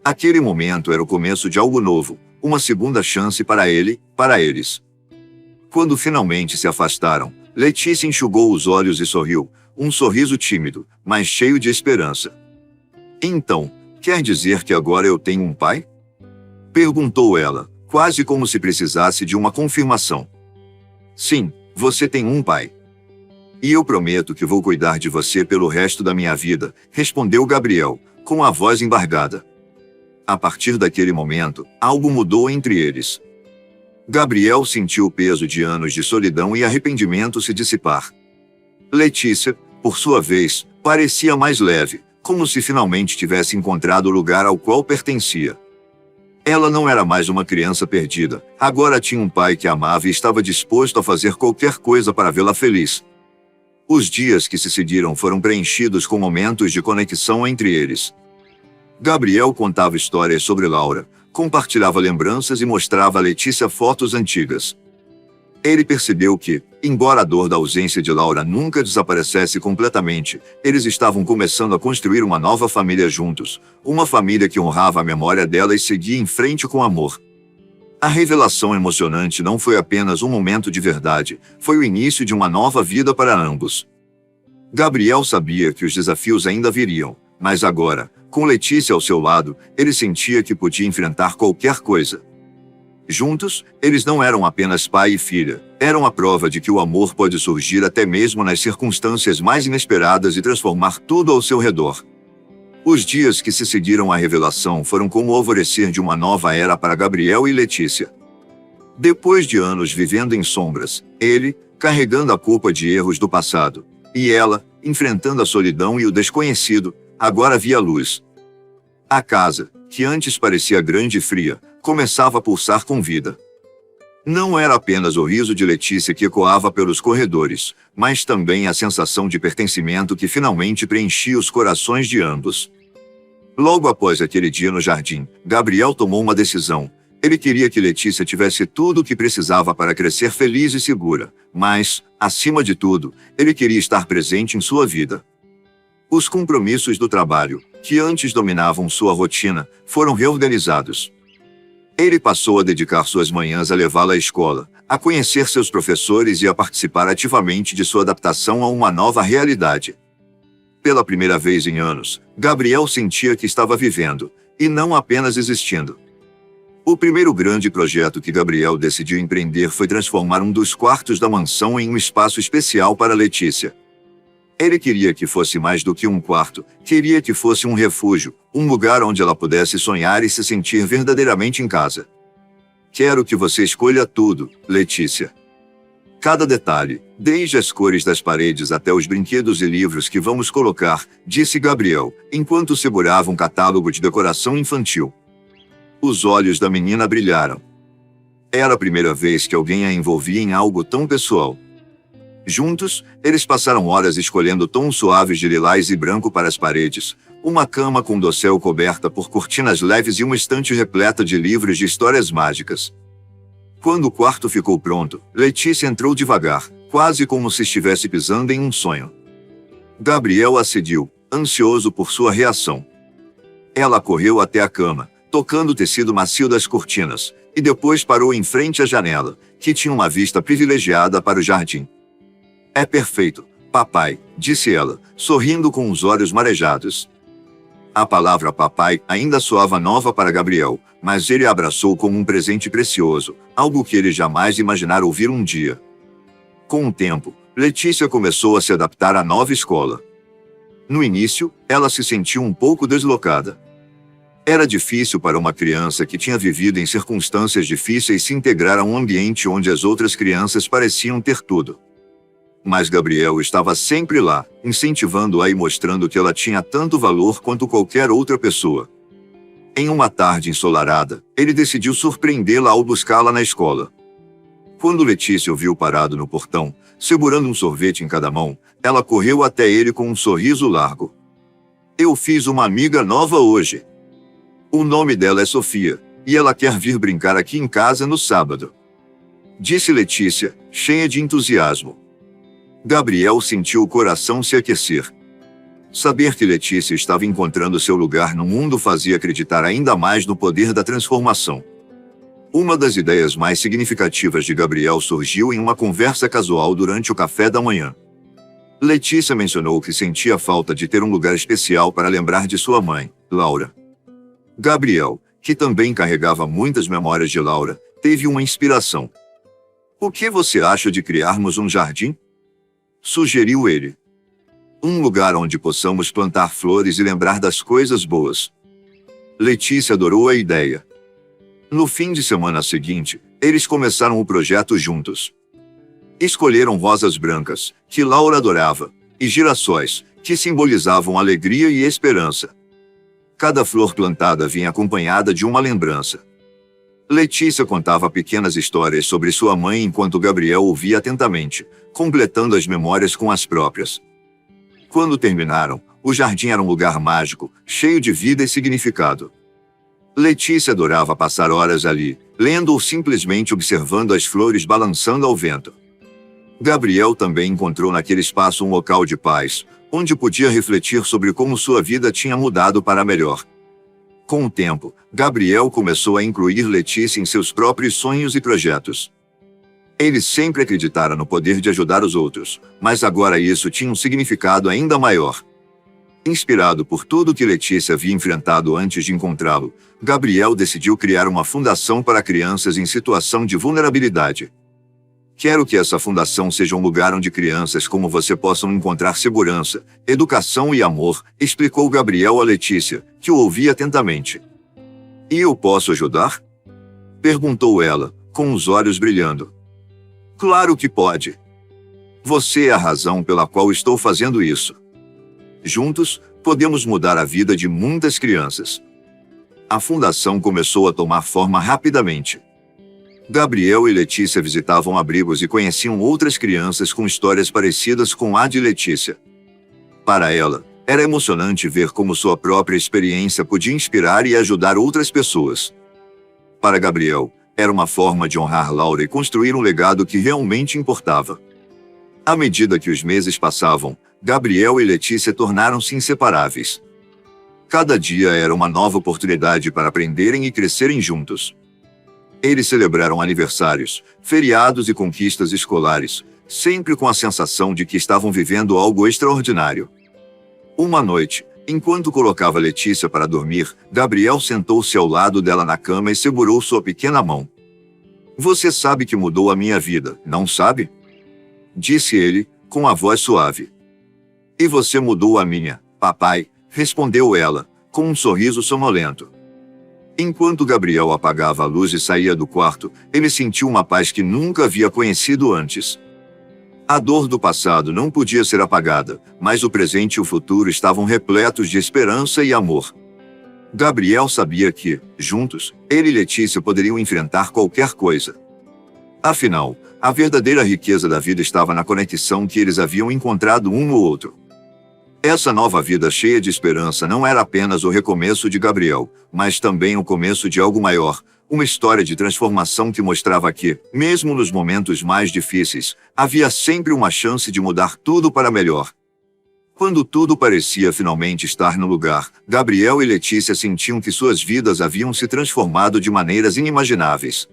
Aquele momento era o começo de algo novo, uma segunda chance para ele, para eles. Quando finalmente se afastaram, Letícia enxugou os olhos e sorriu, um sorriso tímido, mas cheio de esperança. Então, quer dizer que agora eu tenho um pai? Perguntou ela, quase como se precisasse de uma confirmação. Sim, você tem um pai. E eu prometo que vou cuidar de você pelo resto da minha vida, respondeu Gabriel, com a voz embargada. A partir daquele momento, algo mudou entre eles. Gabriel sentiu o peso de anos de solidão e arrependimento se dissipar. Letícia, por sua vez, parecia mais leve, como se finalmente tivesse encontrado o lugar ao qual pertencia. Ela não era mais uma criança perdida, agora tinha um pai que a amava e estava disposto a fazer qualquer coisa para vê-la feliz. Os dias que se seguiram foram preenchidos com momentos de conexão entre eles. Gabriel contava histórias sobre Laura, compartilhava lembranças e mostrava a Letícia fotos antigas. Ele percebeu que, embora a dor da ausência de Laura nunca desaparecesse completamente, eles estavam começando a construir uma nova família juntos, uma família que honrava a memória dela e seguia em frente com amor. A revelação emocionante não foi apenas um momento de verdade, foi o início de uma nova vida para ambos. Gabriel sabia que os desafios ainda viriam, mas agora, com Letícia ao seu lado, ele sentia que podia enfrentar qualquer coisa. Juntos, eles não eram apenas pai e filha, eram a prova de que o amor pode surgir até mesmo nas circunstâncias mais inesperadas e transformar tudo ao seu redor. Os dias que se seguiram à revelação foram como o alvorecer de uma nova era para Gabriel e Letícia. Depois de anos vivendo em sombras, ele, carregando a culpa de erros do passado, e ela, enfrentando a solidão e o desconhecido, agora via luz. A casa, que antes parecia grande e fria, começava a pulsar com vida. Não era apenas o riso de Letícia que ecoava pelos corredores, mas também a sensação de pertencimento que finalmente preenchia os corações de ambos. Logo após aquele dia no jardim, Gabriel tomou uma decisão. Ele queria que Letícia tivesse tudo o que precisava para crescer feliz e segura, mas, acima de tudo, ele queria estar presente em sua vida. Os compromissos do trabalho, que antes dominavam sua rotina, foram reorganizados. Ele passou a dedicar suas manhãs a levá-la à escola, a conhecer seus professores e a participar ativamente de sua adaptação a uma nova realidade. Pela primeira vez em anos, Gabriel sentia que estava vivendo, e não apenas existindo. O primeiro grande projeto que Gabriel decidiu empreender foi transformar um dos quartos da mansão em um espaço especial para Letícia. Ele queria que fosse mais do que um quarto, queria que fosse um refúgio, um lugar onde ela pudesse sonhar e se sentir verdadeiramente em casa. Quero que você escolha tudo, Letícia. Cada detalhe, desde as cores das paredes até os brinquedos e livros que vamos colocar, disse Gabriel, enquanto segurava um catálogo de decoração infantil. Os olhos da menina brilharam. Era a primeira vez que alguém a envolvia em algo tão pessoal. Juntos, eles passaram horas escolhendo tons suaves de lilás e branco para as paredes, uma cama com dossel coberta por cortinas leves e uma estante repleta de livros de histórias mágicas. Quando o quarto ficou pronto, Letícia entrou devagar, quase como se estivesse pisando em um sonho. Gabriel a seguiu, ansioso por sua reação. Ela correu até a cama, tocando o tecido macio das cortinas, e depois parou em frente à janela, que tinha uma vista privilegiada para o jardim. É perfeito, papai, disse ela, sorrindo com os olhos marejados. A palavra papai ainda soava nova para Gabriel, mas ele a abraçou como um presente precioso, algo que ele jamais imaginara ouvir um dia. Com o tempo, Letícia começou a se adaptar à nova escola. No início, ela se sentiu um pouco deslocada. Era difícil para uma criança que tinha vivido em circunstâncias difíceis se integrar a um ambiente onde as outras crianças pareciam ter tudo. Mas Gabriel estava sempre lá, incentivando-a e mostrando que ela tinha tanto valor quanto qualquer outra pessoa. Em uma tarde ensolarada, ele decidiu surpreendê-la ao buscá-la na escola. Quando Letícia o viu parado no portão, segurando um sorvete em cada mão, ela correu até ele com um sorriso largo. Eu fiz uma amiga nova hoje. O nome dela é Sofia, e ela quer vir brincar aqui em casa no sábado. Disse Letícia, cheia de entusiasmo. Gabriel sentiu o coração se aquecer. Saber que Letícia estava encontrando seu lugar no mundo fazia acreditar ainda mais no poder da transformação. Uma das ideias mais significativas de Gabriel surgiu em uma conversa casual durante o café da manhã. Letícia mencionou que sentia falta de ter um lugar especial para lembrar de sua mãe, Laura. Gabriel, que também carregava muitas memórias de Laura, teve uma inspiração. O que você acha de criarmos um jardim? Sugeriu ele. Um lugar onde possamos plantar flores e lembrar das coisas boas. Letícia adorou a ideia. No fim de semana seguinte, eles começaram o projeto juntos. Escolheram rosas brancas, que Laura adorava, e girassóis, que simbolizavam alegria e esperança. Cada flor plantada vinha acompanhada de uma lembrança. Letícia contava pequenas histórias sobre sua mãe enquanto Gabriel ouvia atentamente, completando as memórias com as próprias. Quando terminaram, o jardim era um lugar mágico, cheio de vida e significado. Letícia adorava passar horas ali, lendo ou simplesmente observando as flores balançando ao vento. Gabriel também encontrou naquele espaço um local de paz, onde podia refletir sobre como sua vida tinha mudado para melhor. Com o tempo, Gabriel começou a incluir Letícia em seus próprios sonhos e projetos. Ele sempre acreditara no poder de ajudar os outros, mas agora isso tinha um significado ainda maior. Inspirado por tudo que Letícia havia enfrentado antes de encontrá-lo, Gabriel decidiu criar uma fundação para crianças em situação de vulnerabilidade. Quero que essa fundação seja um lugar onde crianças como você possam encontrar segurança, educação e amor, explicou Gabriel a Letícia, que o ouvia atentamente. E eu posso ajudar? Perguntou ela, com os olhos brilhando. Claro que pode. Você é a razão pela qual estou fazendo isso. Juntos, podemos mudar a vida de muitas crianças. A fundação começou a tomar forma rapidamente. Gabriel e Letícia visitavam abrigos e conheciam outras crianças com histórias parecidas com a de Letícia. Para ela, era emocionante ver como sua própria experiência podia inspirar e ajudar outras pessoas. Para Gabriel, era uma forma de honrar Laura e construir um legado que realmente importava. À medida que os meses passavam, Gabriel e Letícia tornaram-se inseparáveis. Cada dia era uma nova oportunidade para aprenderem e crescerem juntos. Eles celebraram aniversários, feriados e conquistas escolares, sempre com a sensação de que estavam vivendo algo extraordinário. Uma noite, enquanto colocava Letícia para dormir, Gabriel sentou-se ao lado dela na cama e segurou sua pequena mão. Você sabe que mudou a minha vida, não sabe? Disse ele, com a voz suave. E você mudou a minha, papai, respondeu ela, com um sorriso sonolento. Enquanto Gabriel apagava a luz e saía do quarto, ele sentiu uma paz que nunca havia conhecido antes. A dor do passado não podia ser apagada, mas o presente e o futuro estavam repletos de esperança e amor. Gabriel sabia que, juntos, ele e Letícia poderiam enfrentar qualquer coisa. Afinal, a verdadeira riqueza da vida estava na conexão que eles haviam encontrado um no outro. Essa nova vida cheia de esperança não era apenas o recomeço de Gabriel, mas também o começo de algo maior, uma história de transformação que mostrava que, mesmo nos momentos mais difíceis, havia sempre uma chance de mudar tudo para melhor. Quando tudo parecia finalmente estar no lugar, Gabriel e Letícia sentiam que suas vidas haviam se transformado de maneiras inimagináveis.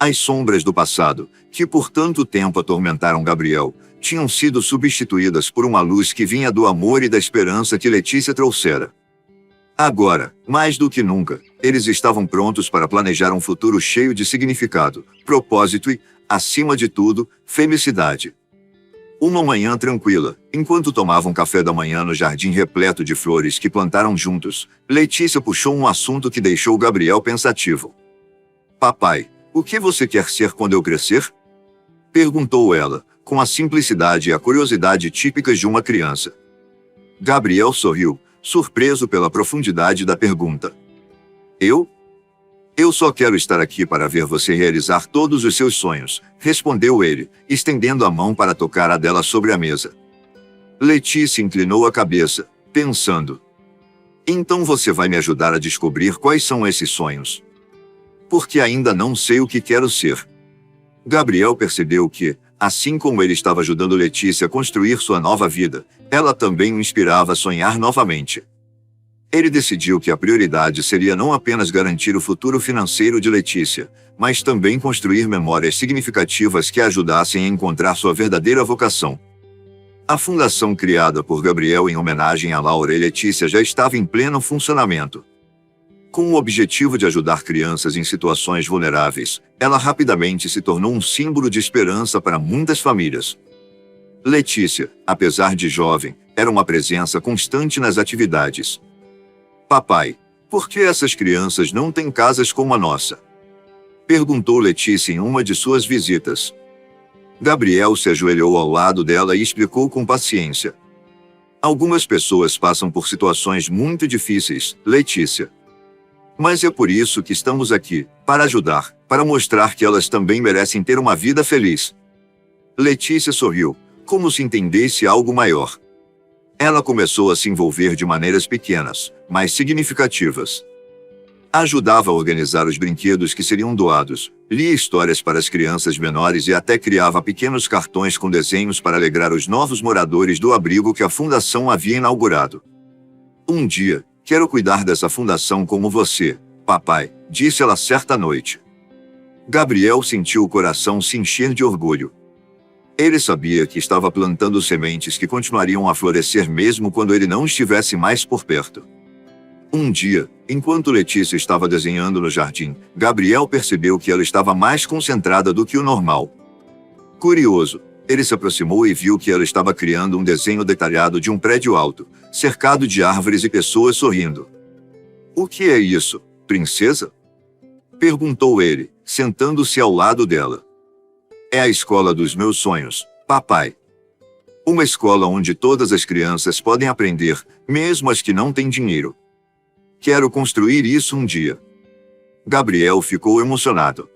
As sombras do passado, que por tanto tempo atormentaram Gabriel, tinham sido substituídas por uma luz que vinha do amor e da esperança que Letícia trouxera. Agora, mais do que nunca, eles estavam prontos para planejar um futuro cheio de significado, propósito e, acima de tudo, felicidade. Uma manhã tranquila, enquanto tomavam café da manhã no jardim repleto de flores que plantaram juntos, Letícia puxou um assunto que deixou Gabriel pensativo. Papai, o que você quer ser quando eu crescer? Perguntou ela, com a simplicidade e a curiosidade típicas de uma criança. Gabriel sorriu, surpreso pela profundidade da pergunta. Eu só quero estar aqui para ver você realizar todos os seus sonhos, respondeu ele, estendendo a mão para tocar a dela sobre a mesa. Letícia inclinou a cabeça, pensando. Então você vai me ajudar a descobrir quais são esses sonhos? Porque ainda não sei o que quero ser. Gabriel percebeu que, assim como ele estava ajudando Letícia a construir sua nova vida, ela também o inspirava a sonhar novamente. Ele decidiu que a prioridade seria não apenas garantir o futuro financeiro de Letícia, mas também construir memórias significativas que a ajudassem a encontrar sua verdadeira vocação. A fundação criada por Gabriel em homenagem a Laura e Letícia já estava em pleno funcionamento. Com o objetivo de ajudar crianças em situações vulneráveis, ela rapidamente se tornou um símbolo de esperança para muitas famílias. Letícia, apesar de jovem, era uma presença constante nas atividades. Papai, por que essas crianças não têm casas como a nossa? Perguntou Letícia em uma de suas visitas. Gabriel se ajoelhou ao lado dela e explicou com paciência. Algumas pessoas passam por situações muito difíceis, Letícia. Mas é por isso que estamos aqui, para ajudar, para mostrar que elas também merecem ter uma vida feliz. Letícia sorriu, como se entendesse algo maior. Ela começou a se envolver de maneiras pequenas, mas significativas. Ajudava a organizar os brinquedos que seriam doados, lia histórias para as crianças menores e até criava pequenos cartões com desenhos para alegrar os novos moradores do abrigo que a fundação havia inaugurado. Um dia, quero cuidar dessa fundação como você, papai, disse ela certa noite. Gabriel sentiu o coração se encher de orgulho. Ele sabia que estava plantando sementes que continuariam a florescer mesmo quando ele não estivesse mais por perto. Um dia, enquanto Letícia estava desenhando no jardim, Gabriel percebeu que ela estava mais concentrada do que o normal. Curioso, ele se aproximou e viu que ela estava criando um desenho detalhado de um prédio alto, cercado de árvores e pessoas sorrindo. "O que é isso, princesa?" perguntou ele, sentando-se ao lado dela. "É a escola dos meus sonhos, papai. Uma escola onde todas as crianças podem aprender, mesmo as que não têm dinheiro. Quero construir isso um dia." Gabriel ficou emocionado.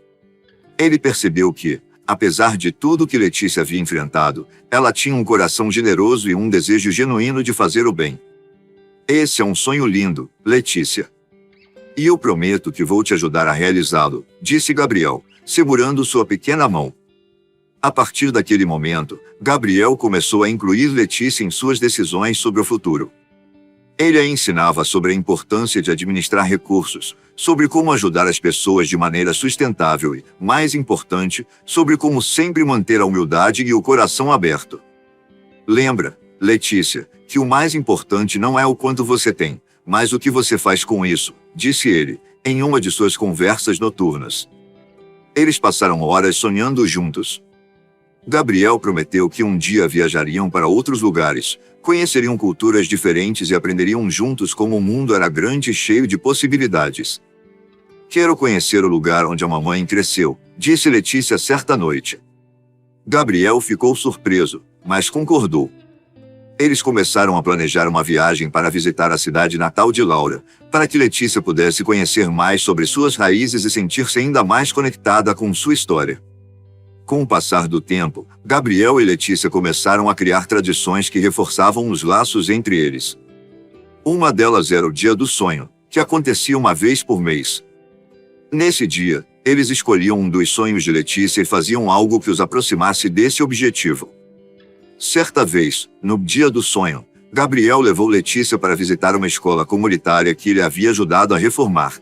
Ele percebeu que, apesar de tudo que Letícia havia enfrentado, ela tinha um coração generoso e um desejo genuíno de fazer o bem. "Esse é um sonho lindo, Letícia. E eu prometo que vou te ajudar a realizá-lo", disse Gabriel, segurando sua pequena mão. A partir daquele momento, Gabriel começou a incluir Letícia em suas decisões sobre o futuro. Ele a ensinava sobre a importância de administrar recursos, sobre como ajudar as pessoas de maneira sustentável e, mais importante, sobre como sempre manter a humildade e o coração aberto. "Lembra, Letícia, que o mais importante não é o quanto você tem, mas o que você faz com isso", disse ele, em uma de suas conversas noturnas. Eles passaram horas sonhando juntos. Gabriel prometeu que um dia viajariam para outros lugares, conheceriam culturas diferentes e aprenderiam juntos como o mundo era grande e cheio de possibilidades. "Quero conhecer o lugar onde a mamãe cresceu", disse Letícia certa noite. Gabriel ficou surpreso, mas concordou. Eles começaram a planejar uma viagem para visitar a cidade natal de Laura, para que Letícia pudesse conhecer mais sobre suas raízes e sentir-se ainda mais conectada com sua história. Com o passar do tempo, Gabriel e Letícia começaram a criar tradições que reforçavam os laços entre eles. Uma delas era o Dia do Sonho, que acontecia uma vez por mês. Nesse dia, eles escolhiam um dos sonhos de Letícia e faziam algo que os aproximasse desse objetivo. Certa vez, no Dia do Sonho, Gabriel levou Letícia para visitar uma escola comunitária que ele havia ajudado a reformar.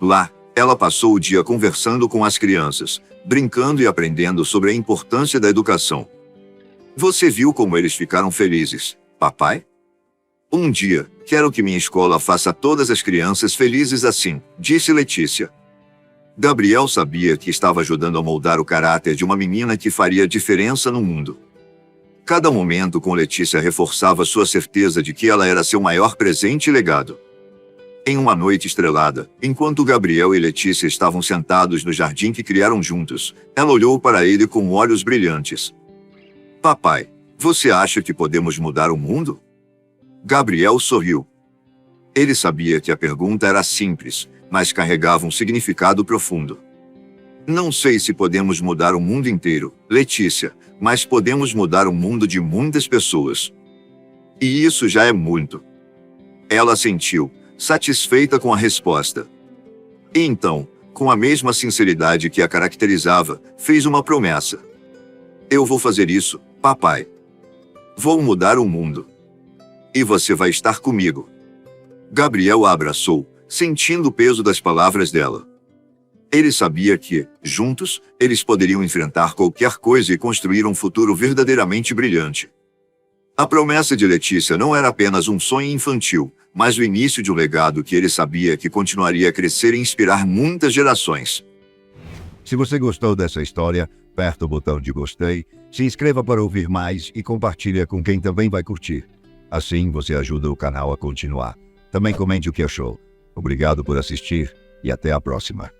Lá, ela passou o dia conversando com as crianças, brincando e aprendendo sobre a importância da educação. "Você viu como eles ficaram felizes, papai? Um dia, quero que minha escola faça todas as crianças felizes assim", disse Letícia. Gabriel sabia que estava ajudando a moldar o caráter de uma menina que faria diferença no mundo. Cada momento com Letícia reforçava sua certeza de que ela era seu maior presente e legado. Em uma noite estrelada, enquanto Gabriel e Letícia estavam sentados no jardim que criaram juntos, ela olhou para ele com olhos brilhantes. "Papai, você acha que podemos mudar o mundo?" Gabriel sorriu. Ele sabia que a pergunta era simples, mas carregava um significado profundo. "Não sei se podemos mudar o mundo inteiro, Letícia, mas podemos mudar o mundo de muitas pessoas. E isso já é muito." Ela sentiu, satisfeita com a resposta. E então, com a mesma sinceridade que a caracterizava, fez uma promessa. "Eu vou fazer isso, papai. Vou mudar o mundo. E você vai estar comigo." Gabriel a abraçou, sentindo o peso das palavras dela. Ele sabia que, juntos, eles poderiam enfrentar qualquer coisa e construir um futuro verdadeiramente brilhante. A promessa de Letícia não era apenas um sonho infantil, mas o início de um legado que ele sabia que continuaria a crescer e inspirar muitas gerações. Se você gostou dessa história, aperta o botão de gostei, se inscreva para ouvir mais e compartilhe com quem também vai curtir. Assim você ajuda o canal a continuar. Também comente o que achou. Obrigado por assistir e até a próxima.